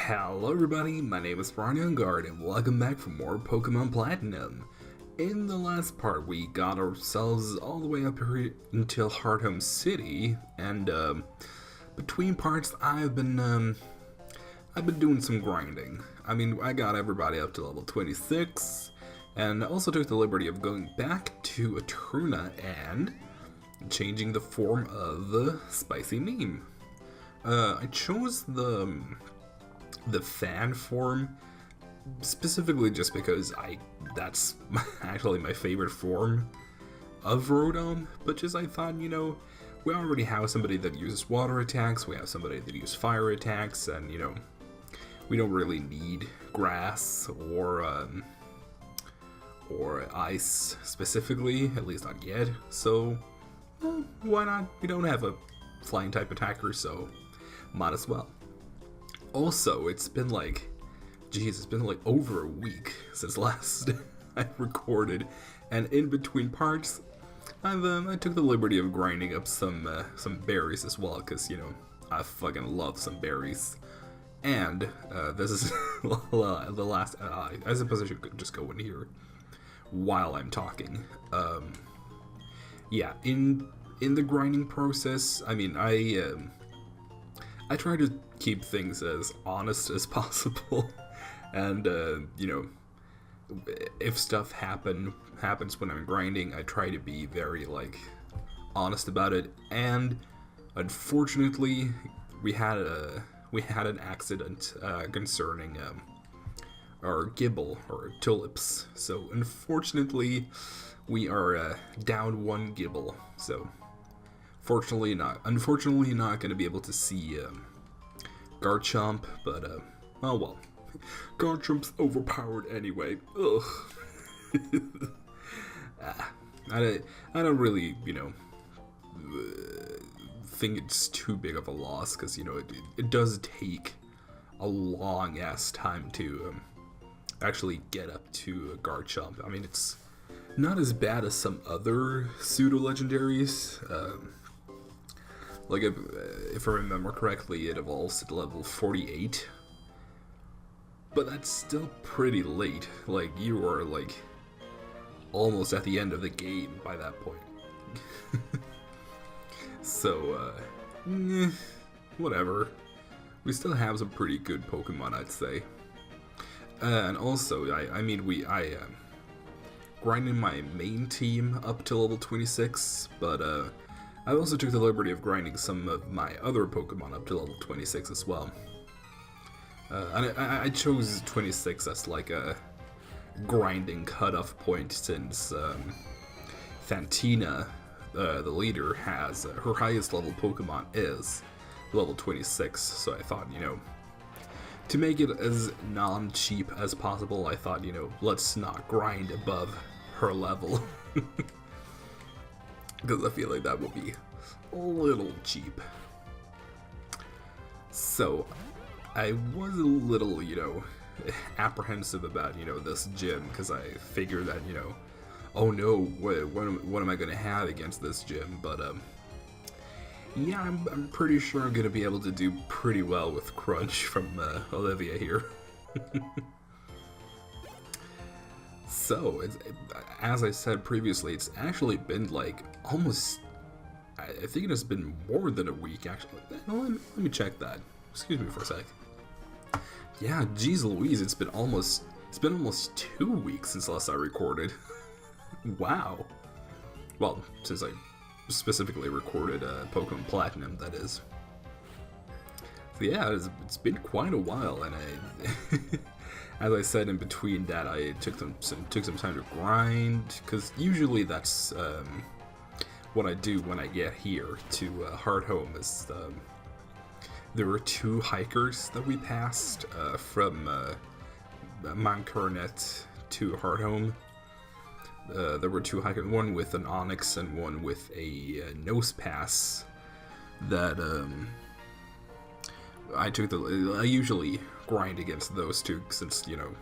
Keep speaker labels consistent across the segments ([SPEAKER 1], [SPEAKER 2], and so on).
[SPEAKER 1] Hello everybody, my name is Ronja Engarde and welcome back for more Pokemon Platinum. In the last part we got ourselves all the way up here until Hearthome City, and between parts I've been doing some grinding. I mean, I got everybody up to level 26, and also took the liberty of going back to Eterna and changing the form of the Spicy Neem. I chose the fan form specifically just because that's actually my favorite form of Rotom, but just I thought, you know, we already have somebody that uses water attacks, we have somebody that uses fire attacks, and you know, we don't really need grass or ice specifically, at least not yet, so well, why not? We don't have a flying type attacker, so might as well. Also, it's been like over a week since last I recorded, and in between parts, I took the liberty of grinding up some berries as well, because you know I fucking love some berries. And this is the last. I suppose I should just go in here while I'm talking. Yeah, in the grinding process, I mean, I try to keep things as honest as possible, and you know, if stuff happens when I'm grinding, I try to be very like honest about it. And unfortunately, we had an accident concerning our Gibble or tulips. So unfortunately, we are down one Gibble. So unfortunately not going to be able to see Garchomp, but oh well. Garchomp's overpowered anyway. Ugh. I don't really, you know, think it's too big of a loss, because you know it does take a long ass time to actually get up to Garchomp. I mean, it's not as bad as some other pseudo legendaries. Like if I remember correctly, it evolves at level 48. But that's still pretty late. Like, you are like almost at the end of the game by that point. So, whatever. We still have some pretty good Pokemon, I'd say. And also, I grinded my main team up to level 26, but I also took the liberty of grinding some of my other Pokemon up to level 26 as well. And I chose 26 as like a grinding cutoff point, since Fantina, the leader, has her highest level Pokemon is level 26. So I thought, you know, to make it as non-cheap as possible, I thought, you know, let's not grind above her level. Because I feel like that would be a little cheap. So I was a little, you know, apprehensive about, you know, this gym, because I figured that, you know, oh no, what am I going to have against this gym? But yeah, I'm pretty sure I'm going to be able to do pretty well with Crunch from Olivia here. So, as I said previously, it's actually been like almost, I think it has been more than a week actually. Let me check that. Excuse me for a sec. Yeah, geez Louise, it's been almost 2 weeks since last I recorded. Wow. Well, since I specifically recorded Pokemon Platinum, that is. So yeah, it's been quite a while, and as I said in between that, I took some time to grind, because usually that's what I do when I get here to Hearthome. Is there were 2 hikers that we passed from Mount Coronet to Hearthome. There were 2 hikers, one with an Onyx and one with a Nose Pass, that I usually grind against those 2, since, you know,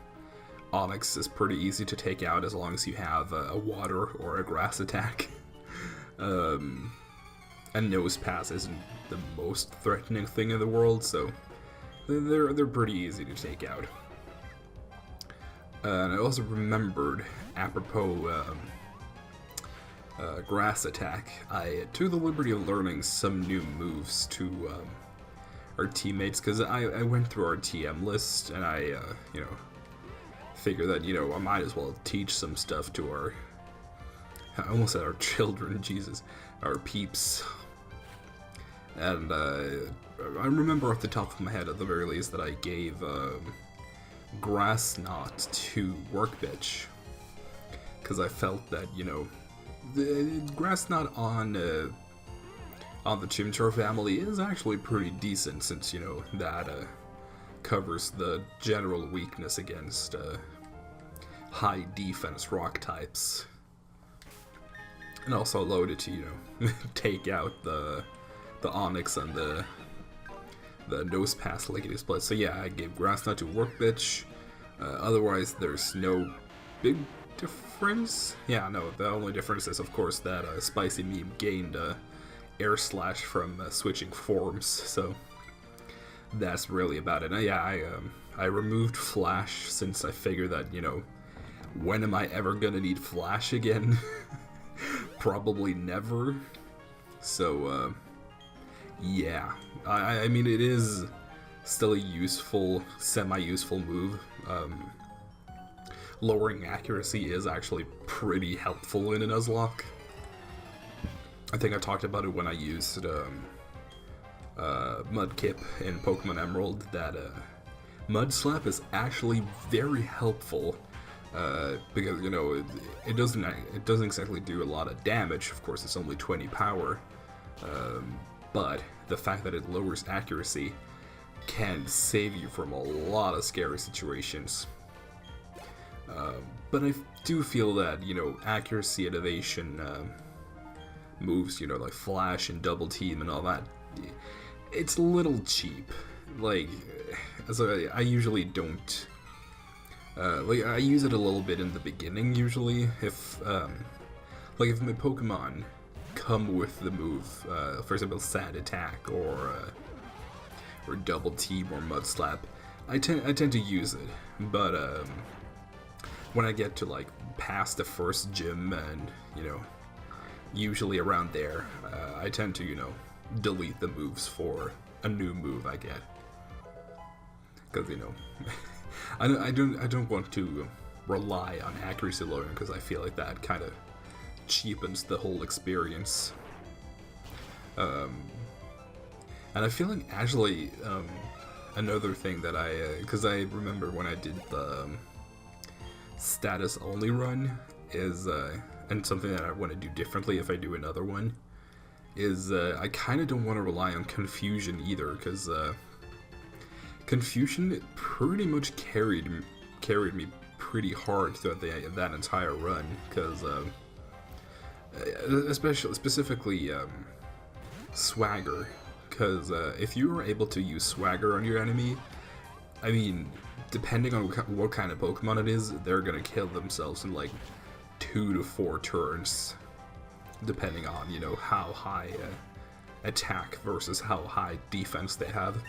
[SPEAKER 1] Onyx is pretty easy to take out as long as you have a water or a grass attack. And Nose Pass isn't the most threatening thing in the world, so they're pretty easy to take out. And I also remembered, apropos grass attack, I took the liberty of learning some new moves to our teammates, because I went through our TM list, and I, you know, figure that, you know, I might as well teach some stuff to our, I almost said our children, Jesus, our peeps. And I remember off the top of my head, at the very least, that I gave Grass Knot to Work Bitch, because I felt that, you know, the Grass Knot on the Chimchar family is actually pretty decent, since, you know, that covers the general weakness against high defense rock types, and also allowed it to, you know, take out the Onyx and the Nose Pass Lickety Split. So yeah, I gave Grass Knot to Work Bitch. Otherwise, there's no big difference. Yeah, no, the only difference is, of course, that Spicy Meme gained Air Slash from switching forms, so that's really about it. Yeah, I removed Flash, since I figured that, you know, when am I ever gonna need Flash again? Probably never. So, yeah. I mean, it is still a useful, semi-useful move. Lowering accuracy is actually pretty helpful in a Nuzlocke. I think I talked about it when I used Mudkip in Pokemon Emerald, that Mud Slap is actually very helpful, because, you know, it doesn't exactly do a lot of damage. Of course, it's only 20 power, but the fact that it lowers accuracy can save you from a lot of scary situations. But I do feel that, you know, accuracy and evasion moves, you know, like Flash and Double Team and all that, it's a little cheap. Like, so I usually don't, like, I use it a little bit in the beginning, usually, if, like, if my Pokemon come with the move, for example, Sand Attack, or Double Team, or Mud Slap, I tend to use it, but, when I get to, like, past the first gym, and, you know, usually around there, I tend to, you know, delete the moves for a new move I get, because, you know, I don't want to rely on accuracy lowering, because I feel like that kind of cheapens the whole experience. And I feel like, actually, another thing that because I remember when I did the status only run, is and something that I want to do differently if I do another one, is I kind of don't want to rely on Confusion either, because Confusion pretty much carried me pretty hard throughout that entire run, because specifically Swagger, because if you were able to use Swagger on your enemy, I mean, depending on what kind of Pokemon it is, they're gonna kill themselves in like 2 to 4 turns, depending on, you know, how high attack versus how high defense they have.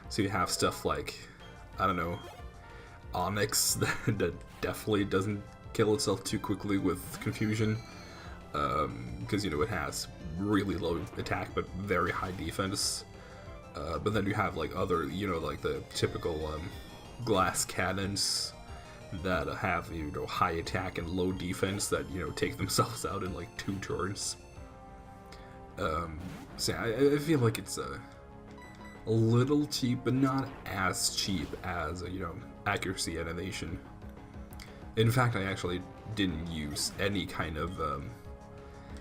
[SPEAKER 1] So you have stuff like, I don't know, Onyx that definitely doesn't kill itself too quickly with Confusion, because, you know, it has really low attack but very high defense. But then you have, like, other, you know, like the typical glass cannons that have, you know, high attack and low defense that, you know, take themselves out in like 2 turns. So yeah, I feel like it's a little cheap, but not as cheap as, you know, accuracy and evasion. In fact, I actually didn't use any kind of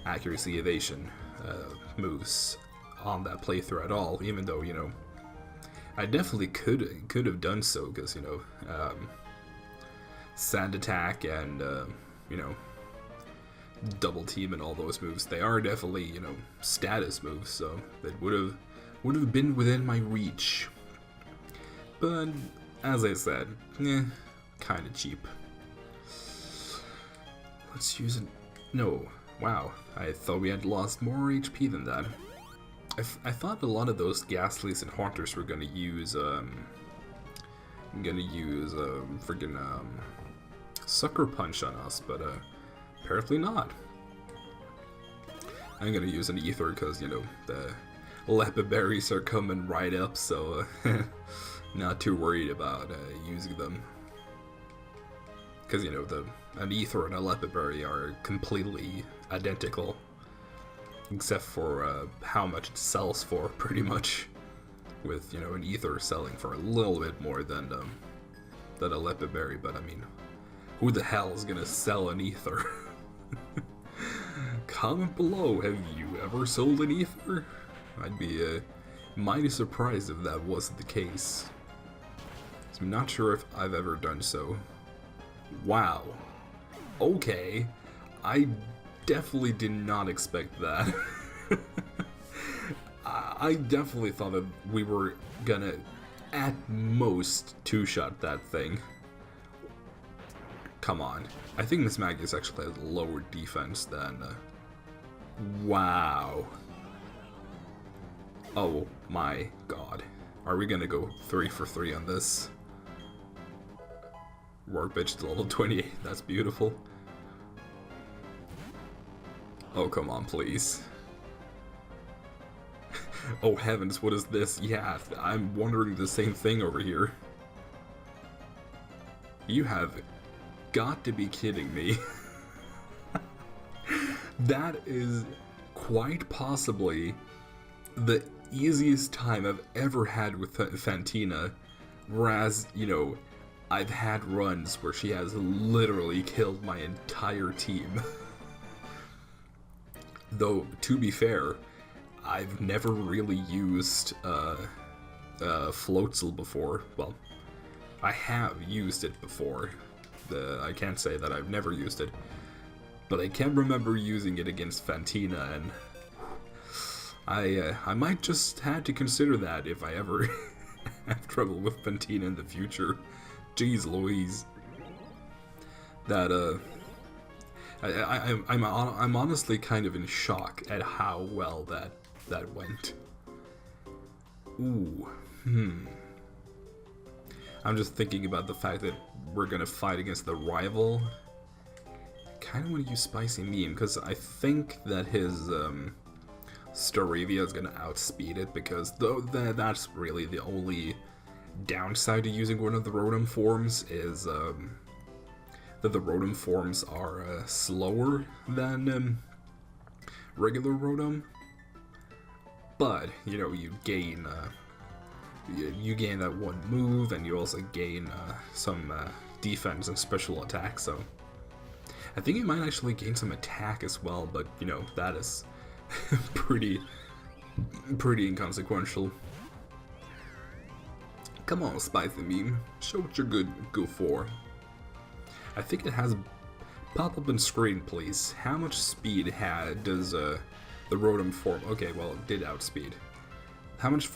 [SPEAKER 1] accuracy evasion moves on that playthrough at all, even though, you know, I definitely could have done so, because, you know, Sand Attack and, you know, Double Team and all those moves, they are definitely, you know, status moves, so that would have been within my reach. But, as I said, kind of cheap. Let's use it. No, wow, I thought we had lost more HP than that. I thought a lot of those Ghastlies and Haunters were gonna use friggin' Sucker Punch on us, but apparently not. I'm gonna use an Ether because, you know, the Leopard Berries are coming right up, so not too worried about using them. Because, you know, an Ether and a Leopard Berry are completely identical. Except for how much it sells for, pretty much. With, you know, an Ether selling for a little bit more than a Leopard Berry, but I mean, who the hell is gonna sell an Ether? Comment below, have you ever sold an Ether? I'd be mighty surprised if that wasn't the case. So I'm not sure if I've ever done so. Wow. Okay. I definitely did not expect that. I definitely thought that we were gonna, at most, two-shot that thing. Come on. I think Miss Maggie's actually has lower defense than... Wow. Oh my god. Are we gonna go 3 for 3 on this? Work bitch to level 28. That's beautiful. Oh, come on, please. Oh heavens, what is this? Yeah, I'm wondering the same thing over here. You have got to be kidding me. That is quite possibly the easiest time I've ever had with Fantina, whereas, you know, I've had runs where she has literally killed my entire team. Though, to be fair, I've never really used Floatzel before. Well, I have used it before. I can't say that I've never used it. But I can remember using it against Fantina, and I might just have to consider that if I ever have trouble with Fantina in the future. Jeez Louise. That, I'm honestly kind of in shock at how well that went. Ooh, I'm just thinking about the fact that we're gonna fight against the rival. Kind of want to use Spicy Meme because I think that his Staravia is gonna outspeed it, because that's really the only downside to using one of the Rotom forms is that the Rotom forms are slower than regular Rotom. But, you know, you gain that one move, and you also gain some defense and special attack, so I think you might actually gain some attack as well, but, you know, that is pretty inconsequential. Come on, Spicy Meme, show what you're good for. I think it has pop up on screen, please. How much speed does the Rotom form? Okay, well, it did outspeed. How much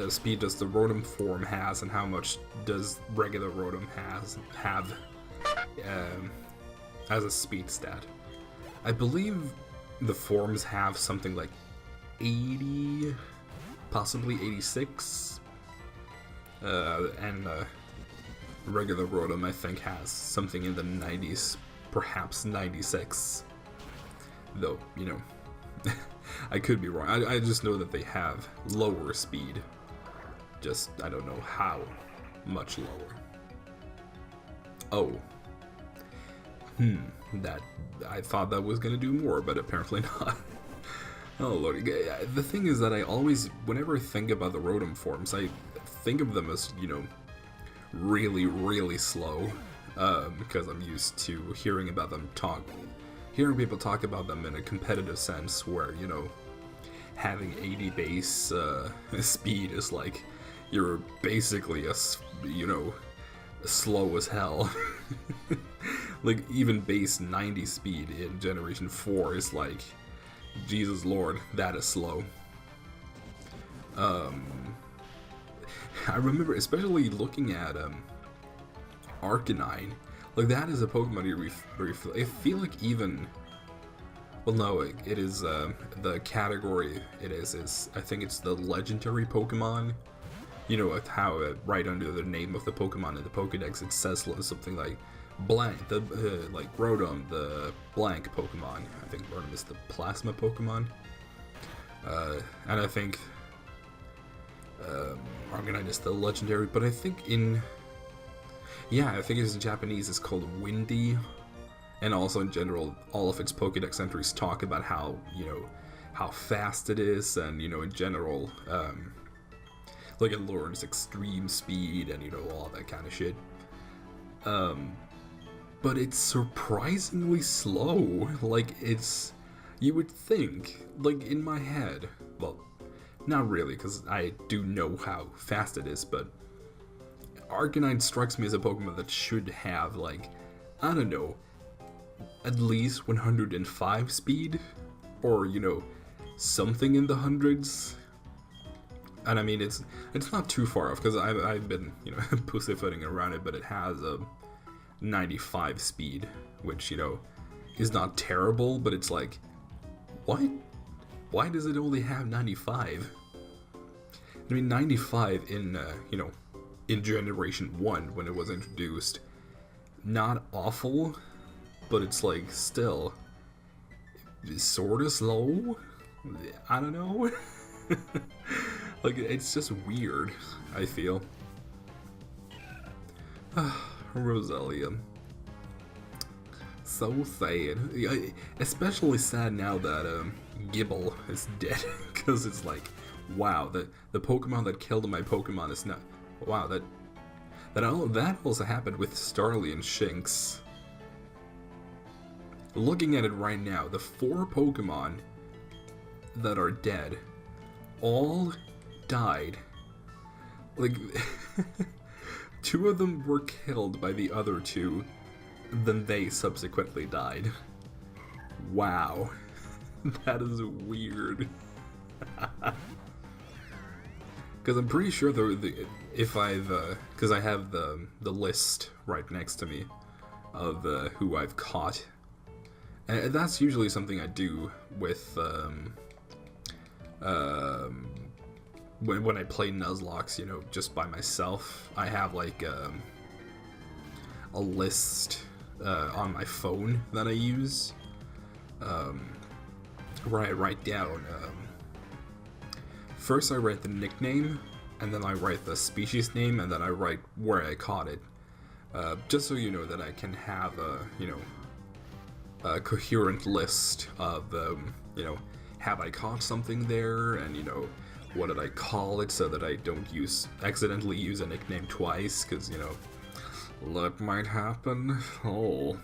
[SPEAKER 1] speed does the Rotom form has, and how much does regular Rotom have as a speed stat? I believe the forms have something like 80, possibly 86, and regular Rotom, I think, has something in the 90s, perhaps 96. Though, you know, I could be wrong. I just know that they have lower speed. Just, I don't know how much lower. Oh. That, I thought that was gonna do more, but apparently not. Oh lord. The thing is that I always, whenever I think about the Rotom forms, I think of them as, you know, really, really slow, because I'm used to hearing people talk about them in a competitive sense, where, you know, having 80 base speed is like you're basically slow as hell. Like even base 90 speed in Generation 4 is like, Jesus Lord, that is slow. I remember especially looking at Arcanine, like that is a Pokemon where I feel like even Well, no, it is, the category it is, I think it's the legendary Pokemon. You know, with how right under the name of the Pokemon in the Pokedex, it says something like blank, the, like Rotom, the blank Pokemon. I think Rotom is the Plasma Pokemon. And I think, Arcanine is the legendary, but I think I think it's in Japanese, it's called Windy. And also in general, all of its Pokedex entries talk about how, you know, how fast it is, and, you know, in general, like it learns extreme speed and, you know, all that kind of shit. But it's surprisingly slow. Like, you would think, like, in my head, well, not really, because I do know how fast it is, but Arcanine strikes me as a Pokemon that should have, like, I don't know, at least 105 speed, or, you know, something in the hundreds. And I mean, it's not too far off, because I've been, you know, pussyfooting around it, but it has a 95 speed, which, you know, is not terrible, but it's like, what? Why does it only have 95? I mean, 95 in, you know, in Generation 1, when it was introduced, not awful, but it's like, still, sort of slow? I don't know. Like, it's just weird, I feel. Roselia. So sad. Especially sad now that Gibble is dead, because it's like, wow, the Pokemon that killed my Pokemon is not. Wow, that also happened with Starly and Shinx. Looking at it right now, the 4 Pokemon that are dead all died. Like, 2 of them were killed by the other 2, then they subsequently died. Wow. That is weird. Because I'm pretty sure because I have the list right next to me of who I've caught. And that's usually something I do with when I play Nuzlocke, you know, just by myself. I have like a list on my phone that I use, where I write down. First, I write the nickname, and then I write the species name, and then I write where I caught it, just so you know that I can have a coherent list of, you know, have I caught something there, and, you know, what did I call it, so that I don't accidentally use a nickname twice, because, you know, that might happen. Oh.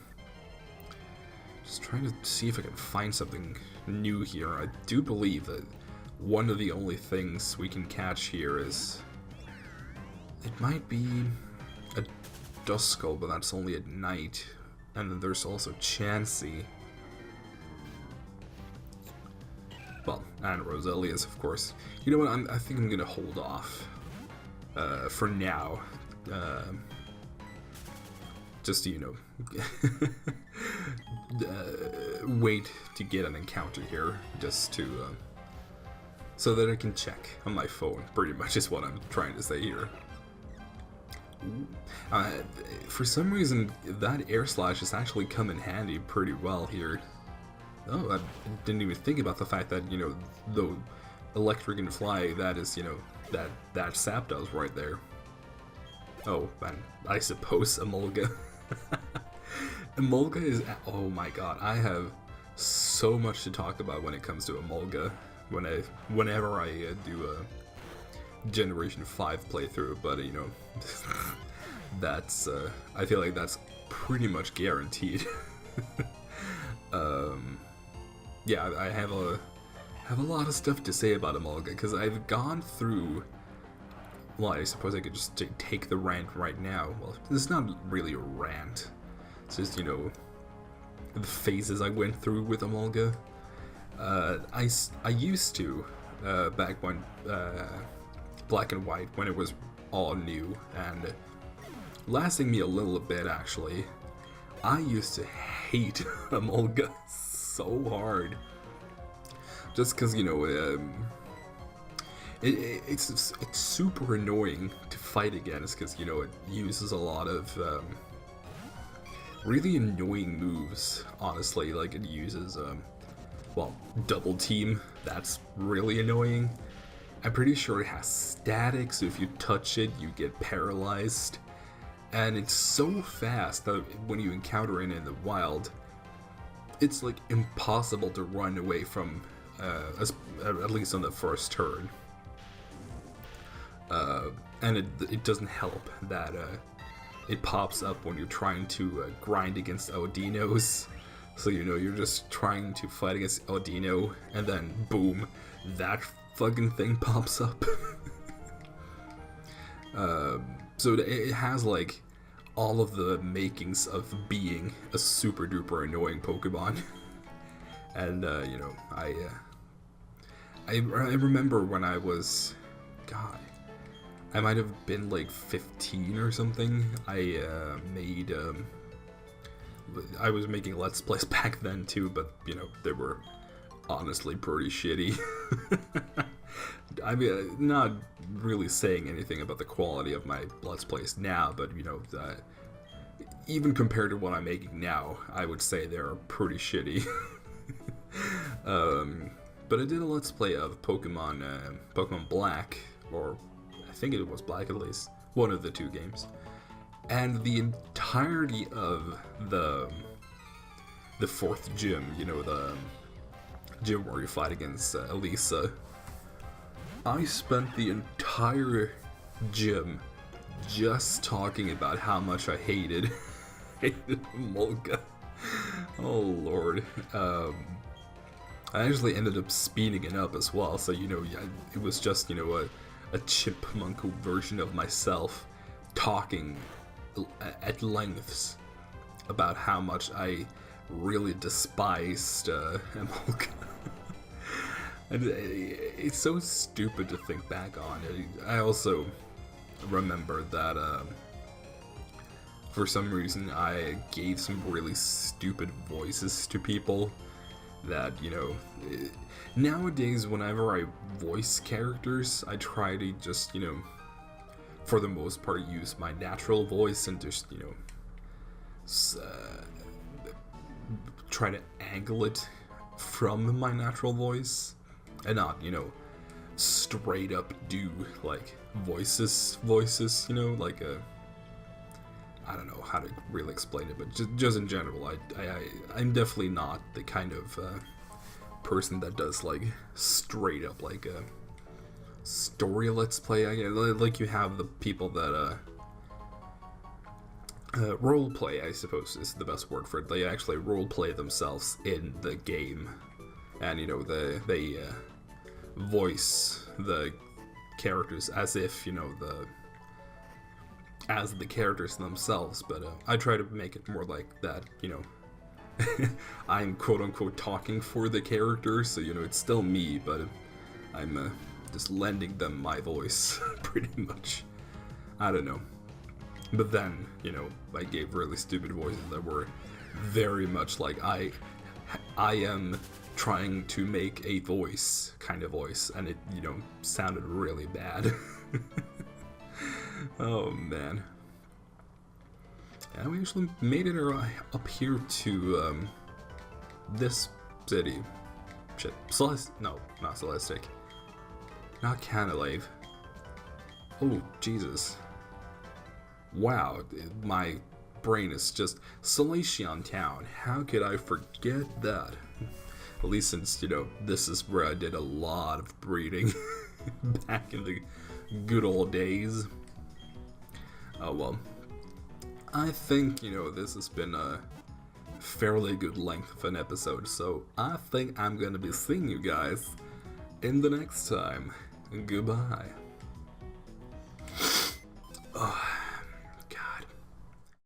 [SPEAKER 1] Just trying to see if I can find something new here. I do believe that one of the only things we can catch here is, it might be a Duskull, but that's only at night. And then there's also Chansey. Well, and Roselia's, of course. You know what, I think I'm gonna hold off for now. Just to, you know, wait to get an encounter here, just to, so that I can check on my phone, pretty much is what I'm trying to say here. For some reason, that Air Slash has actually come in handy pretty well here. Oh, I didn't even think about the fact that, you know, the Electric and Fly, that is, you know, that Zapdos right there. Oh, and I suppose Emolga. Emolga is, oh my god, I have so much to talk about when it comes to Emolga. Whenever I do a Generation 5 playthrough, but, you know, that's, I feel like that's pretty much guaranteed. Yeah, I have a lot of stuff to say about Emolga, because I've gone through, well, I suppose I could just take the rant right now. Well, it's not really a rant, it's just, you know, the phases I went through with Emolga. I used to, back when, Black and White, when it was all new, and lasting me a little bit, actually, I used to hate Emolga so hard. Just because, you know, it's super annoying to fight against because, you know, it uses a lot of really annoying moves, honestly. Like, it uses, well, double team. That's really annoying. I'm pretty sure it has static, so if you touch it, you get paralyzed. And it's so fast that when you encounter it in the wild, it's like impossible to run away from, at least on the first turn. And it doesn't help that it pops up when you're trying to grind against Audinos. So, you know, you're just trying to fight against Audino, and then boom, that fucking thing pops up. So it has like all of the makings of being a super duper annoying Pokemon. And you know, I remember when I was, God, I might have been like 15 or something. I was making Let's Plays back then too, but you know, they were honestly pretty shitty. I mean, not really saying anything about the quality of my Let's Plays now, but you know, even compared to what I'm making now, I would say they're pretty shitty. But I did a Let's Play of Pokemon Black, or I think it was Black at least, one of the two games. And the entirety of the fourth gym, you know, the gym where you fight against Elisa, I spent the entire gym just talking about how much I hated Molga. Oh lord. I actually ended up speeding it up as well, so you know, it was just, you know, a chipmunk version of myself talking at lengths about how much I really despised Molga. And it's so stupid to think back on. I also remember that for some reason I gave some really stupid voices to people that, you know, nowadays whenever I voice characters, I try to just, you know, for the most part use my natural voice and just, you know, try to angle it from my natural voice. And not, you know, straight up do, like, voices, you know, like, I don't know how to really explain it, but just in general, I'm definitely not the kind of person that does, like, straight up, like, a story Let's Play. Like, you have the people that, roleplay, I suppose, is the best word for it. They actually roleplay themselves in the game. And, you know, they voice the characters as if, you know, as the characters themselves, but I try to make it more like that, you know, I'm quote-unquote talking for the characters, so, you know, it's still me, but I'm just lending them my voice, pretty much. I don't know. But then, you know, I gave really stupid voices that were very much like I am trying to make a voice, kind of voice, and it, you know, sounded really bad. Oh man. And we actually made it up here to this city. Shit. No, not Celestic. Not Canalave. Oh, Jesus. Wow, my brain is just Celestian Town. How could I forget that? At least since, you know, this is where I did a lot of breeding back in the good old days. Oh well. I think, you know, this has been a fairly good length of an episode, so I think I'm gonna be seeing you guys in the next time. Goodbye.